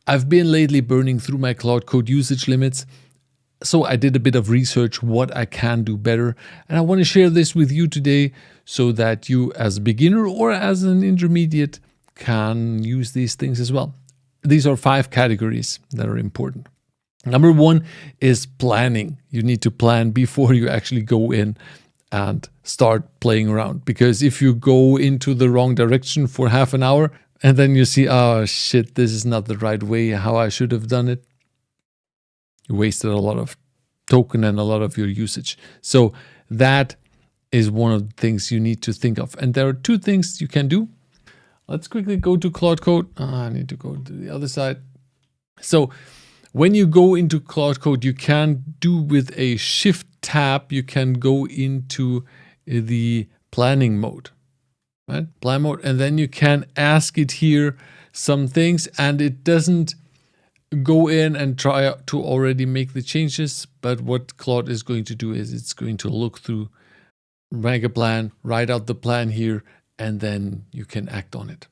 I've been lately burning through my Claude Code usage limits, so I did a bit of research what I can do better, and I want to share this with you today so that you as a beginner or as an intermediate can use these things as well. These are 5 categories that are important. Number 1 is planning. You need to plan before you actually go in and start playing around, because if you go into the wrong direction for half an hour and then you see, oh shit, this is not the right way how I should have done it, you wasted a lot of token and a lot of your usage. So that is one of the things you need to think of. And there are 2 things you can do. Let's quickly go to Claude Code. I need to go to the other side. So when you go into Claude Code, you can do with a Shift+Tab, you can go into the planning mode, right? Plan mode, and then you can ask it here some things, and it doesn't go in and try to already make the changes. But what Claude is going to do is it's going to look through, make a plan, write out the plan here, and then you can act on it.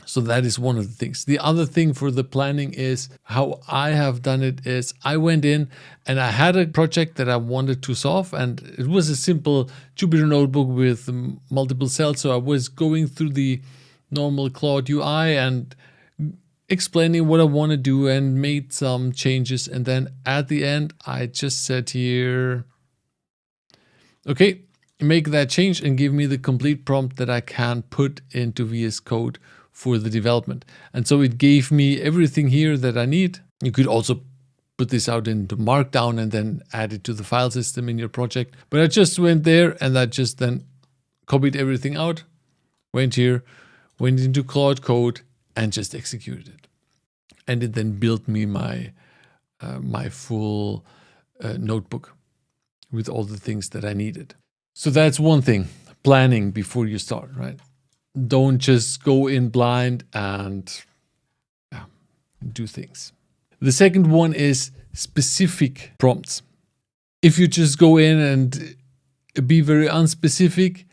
So that is one of the things. The other thing for the planning is how I have done it is I went in and I had a project that I wanted to solve, and it was a simple Jupyter notebook with multiple cells. So I was going through the normal Claude UI and explaining what I want to do and made some changes. And then at the end, I just said here, okay, make that change and give me the complete prompt that I can put into VS Code for the development. And so it gave me everything here that I need. You could also put this out into Markdown and then add it to the file system in your project. But I just went there and I just then copied everything out, went here, went into Claude Code and just executed it. And it then built me my full notebook with all the things that I needed. So that's one thing, planning before you start, right? Don't just go in blind and do things. The second one is specific prompts. If you just go in and be very unspecific,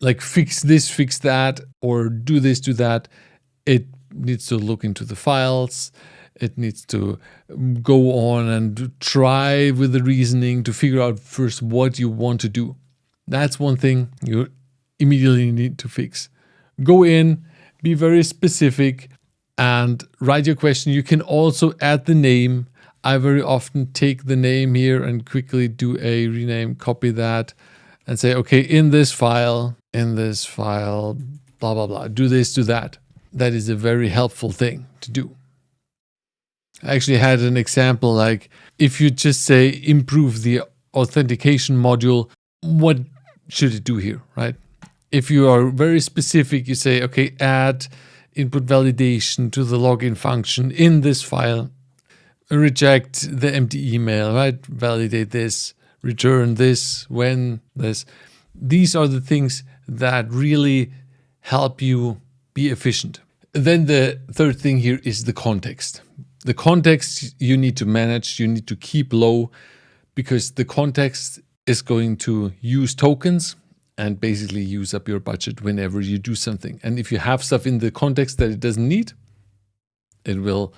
like fix this, fix that, or do this, do that, it needs to look into the files. It needs to go on and try with the reasoning to figure out first what you want to do. That's one thing you immediately need to fix. Go in, be very specific, and write your question. You can also add the name. I very often take the name here and quickly do a rename, copy that, and say, okay, in this file, blah, blah, blah, do this, do that. That is a very helpful thing to do. I actually had an example, like if you just say improve the authentication module, what should it do here, right? If you are very specific, you say, okay, add input validation to the login function in this file, reject the empty email, right? Validate this, return this, when this. These are the things that really help you be efficient. Then the third thing here is the context. The context you need to manage, you need to keep low, because the context is going to use tokens and basically use up your budget whenever you do something. And if you have stuff in the context that it doesn't need, it will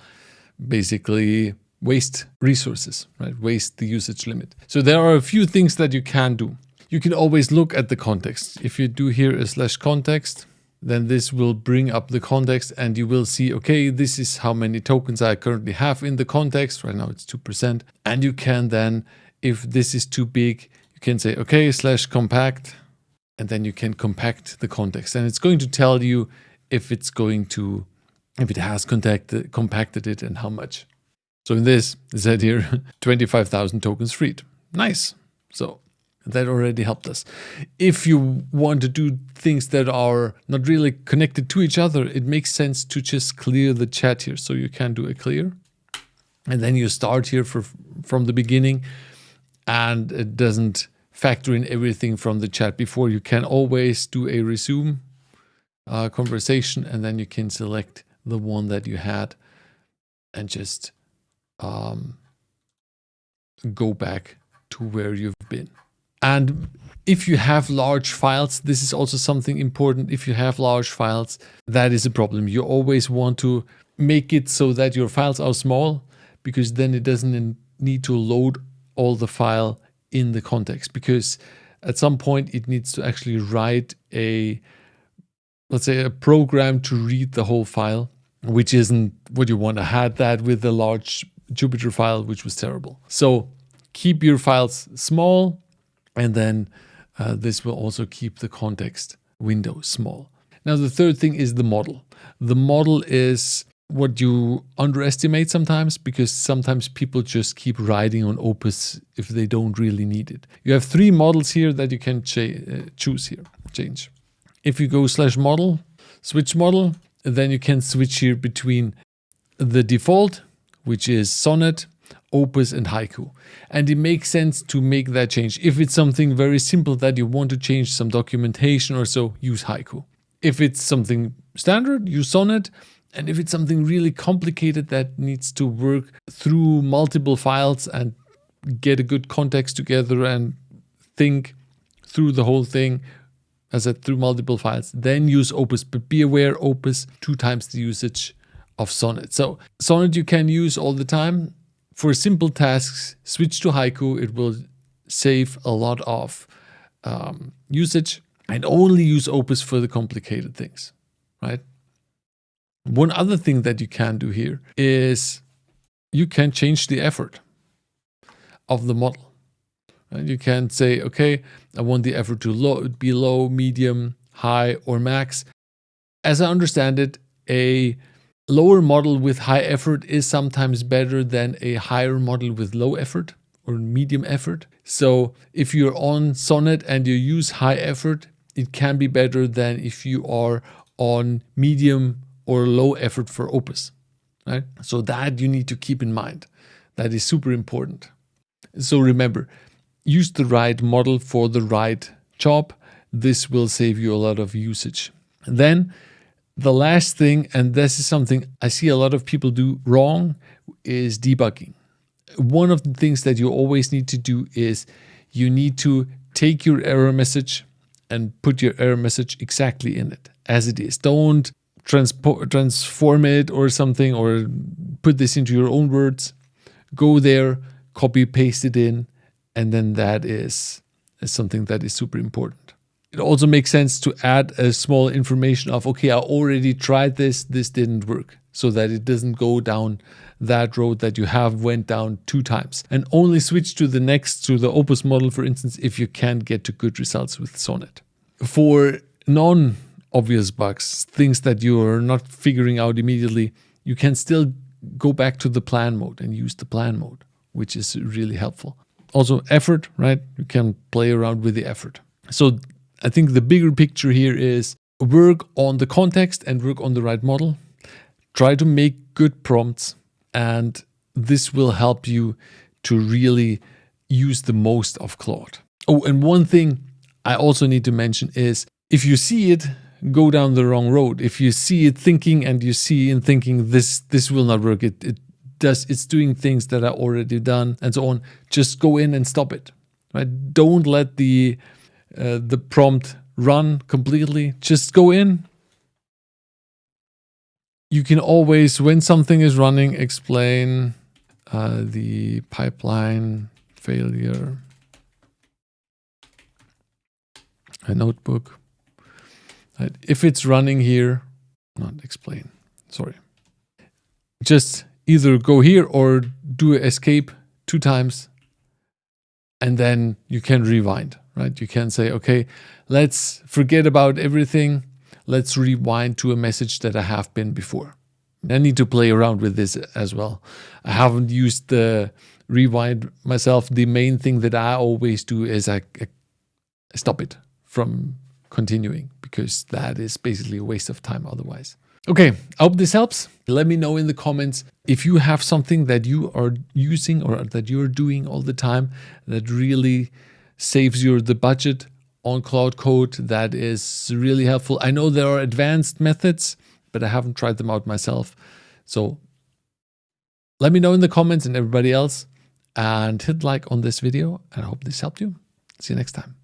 basically waste resources, right? Waste the usage limit. So there are a few things that you can do. You can always look at the context. If you do here a /context, then this will bring up the context and you will see, okay, this is how many tokens I currently have in the context. Right now it's 2%. And you can then, if this is too big, you can say, okay, /compact, and then you can compact the context. And it's going to tell you if it has compacted it and how much. So in this, it said here, 25,000 tokens freed. Nice. So that already helped us. If you want to do things that are not really connected to each other, it makes sense to just clear the chat here. So you can do a clear. And then you start here from the beginning, and it doesn't factor in everything from the chat before. You can always do a resume conversation, and then you can select the one that you had and just go back to where you've been. And if you have large files, this is also something important. If you have large files, that is a problem. You always want to make it so that your files are small, because then it doesn't need to load all the file in the context, because at some point it needs to actually write let's say a program to read the whole file, which isn't what you want. I had that with the large Jupyter file, which was terrible. So keep your files small, and then this will also keep the context window small. Now, the third thing is the model. The model is what you underestimate sometimes, because sometimes people just keep writing on Opus if they don't really need it. You have 3 models here that you can choose here, change. If you go /model, switch model, then you can switch here between the default, which is Sonnet, Opus, and Haiku. And it makes sense to make that change. If it's something very simple that you want to change some documentation or so, use Haiku. If it's something standard, use Sonnet. And if it's something really complicated that needs to work through multiple files and get a good context together and think through the whole thing, as I said, through multiple files, then use Opus. But be aware, Opus 2 times the usage of Sonnet. So Sonnet you can use all the time. For simple tasks, switch to Haiku. It will save a lot of usage, and only use Opus for the complicated things, right? One other thing that you can do here is you can change the effort of the model. And you can say, okay, I want the effort to be low, medium, high, or max. As I understand it, a lower model with high effort is sometimes better than a higher model with low effort or medium effort. So if you're on Sonnet and you use high effort, it can be better than if you are on medium or low effort for Opus, right? So that you need to keep in mind. That is super important. So remember, use the right model for the right job. This will save you a lot of usage. And then the last thing, and this is something I see a lot of people do wrong, is debugging. One of the things that you always need to do is you need to take your error message and put your error message exactly in it as it is. Don't transform it or something, or put this into your own words. Go there, copy, paste it in, and then that is something that is super important. It also makes sense to add a small information of, okay, I already tried this didn't work, so that it doesn't go down that road that you have went down 2 times. And only switch to the Opus model, for instance, if you can't get to good results with Sonnet. For non-obvious bugs, things that you are not figuring out immediately, you can still go back to the plan mode and use the plan mode, which is really helpful. Also effort, right? You can play around with the effort. So I think the bigger picture here is work on the context and work on the right model. Try to make good prompts, and this will help you to really use the most of Claude. Oh, and one thing I also need to mention is, if you see it go down the wrong road, if you see it thinking and you see it thinking this will not work, it's doing things that are already done and so on, just go in and stop it, right? Don't let the prompt run completely. Just go in. You can always, when something is running, explain the pipeline failure. A notebook. Right. If it's running here, not explain, sorry. Just either go here or do escape 2 times, and then you can rewind, right? You can say, okay, let's forget about everything. Let's rewind to a message that I have been before. I need to play around with this as well. I haven't used the rewind myself. The main thing that I always do is I stop it from continuing, because that is basically a waste of time otherwise. Okay, I hope this helps. Let me know in the comments if you have something that you are using or that you're doing all the time that really saves you the budget on Claude Code. That is really helpful. I know there are advanced methods, but I haven't tried them out myself. So let me know in the comments, and everybody else, and hit like on this video. And I hope this helped you. See you next time.